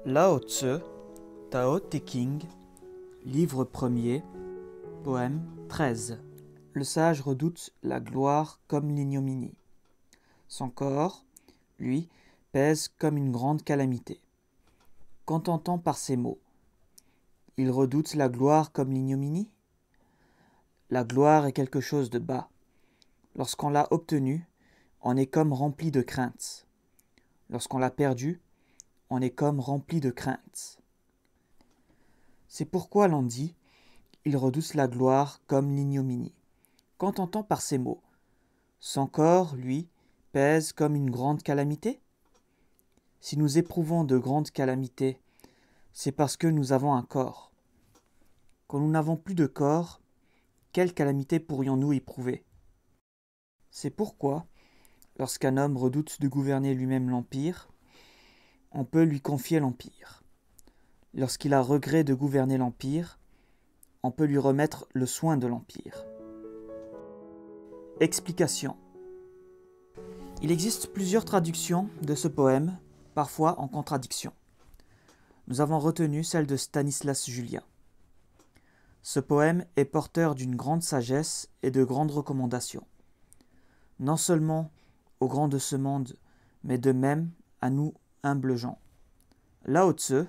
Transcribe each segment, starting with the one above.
Lao Tse, Tao Te Ching, livre 1er, poème 13. Le sage redoute la gloire comme l'ignominie. Son corps, lui, pèse comme une grande calamité. Qu'entend-on par ces mots? Il redoute la gloire comme l'ignominie? La gloire est quelque chose de bas. Lorsqu'on l'a obtenue, on est comme rempli de crainte. Lorsqu'on l'a perdue, on est comme rempli de crainte. C'est pourquoi l'on dit « Il redoute la gloire comme l'ignominie ». Qu'entend-on par ces mots? Son corps, lui, pèse comme une grande calamité? Si nous éprouvons de grandes calamités, c'est parce que nous avons un corps. Quand nous n'avons plus de corps, quelle calamité pourrions-nous éprouver? C'est pourquoi, lorsqu'un homme redoute de gouverner lui-même l'empire, on peut lui confier l'empire. Lorsqu'il a regret de gouverner l'empire, on peut lui remettre le soin de l'empire. Explication. Il existe plusieurs traductions de ce poème, parfois en contradiction. Nous avons retenu celle de Stanislas Julien. Ce poème est porteur d'une grande sagesse et de grandes recommandations, non seulement aux grands de ce monde, mais de même à nous humbles gens. Lao Tse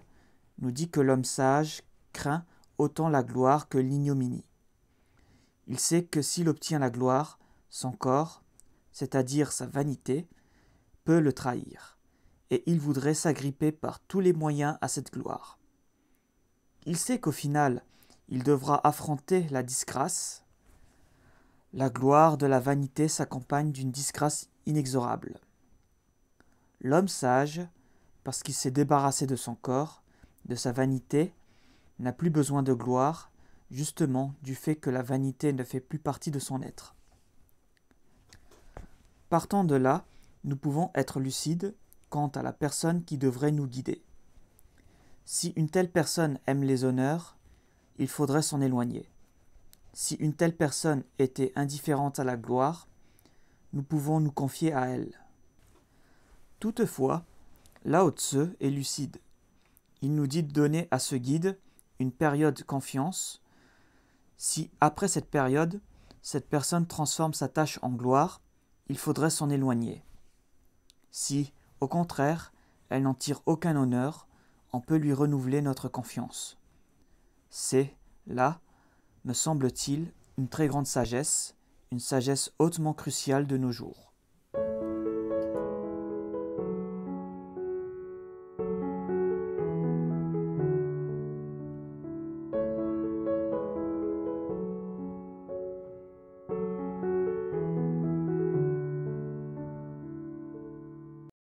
nous dit que l'homme sage craint autant la gloire que l'ignominie. Il sait que s'il obtient la gloire, son corps, c'est-à-dire sa vanité, peut le trahir, et il voudrait s'agripper par tous les moyens à cette gloire. Il sait qu'au final, il devra affronter la disgrâce. La gloire de la vanité s'accompagne d'une disgrâce inexorable. L'homme sage, parce qu'il s'est débarrassé de son corps, de sa vanité, n'a plus besoin de gloire, justement du fait que la vanité ne fait plus partie de son être. Partant de là, nous pouvons être lucides quant à la personne qui devrait nous guider. Si une telle personne aime les honneurs, il faudrait s'en éloigner. Si une telle personne était indifférente à la gloire, nous pouvons nous confier à elle. Toutefois, Lao Tse est lucide. Il nous dit de donner à ce guide une période confiance. Si, après cette période, cette personne transforme sa tâche en gloire, il faudrait s'en éloigner. Si, au contraire, elle n'en tire aucun honneur, on peut lui renouveler notre confiance. C'est, là, me semble-t-il, une très grande sagesse, une sagesse hautement cruciale de nos jours.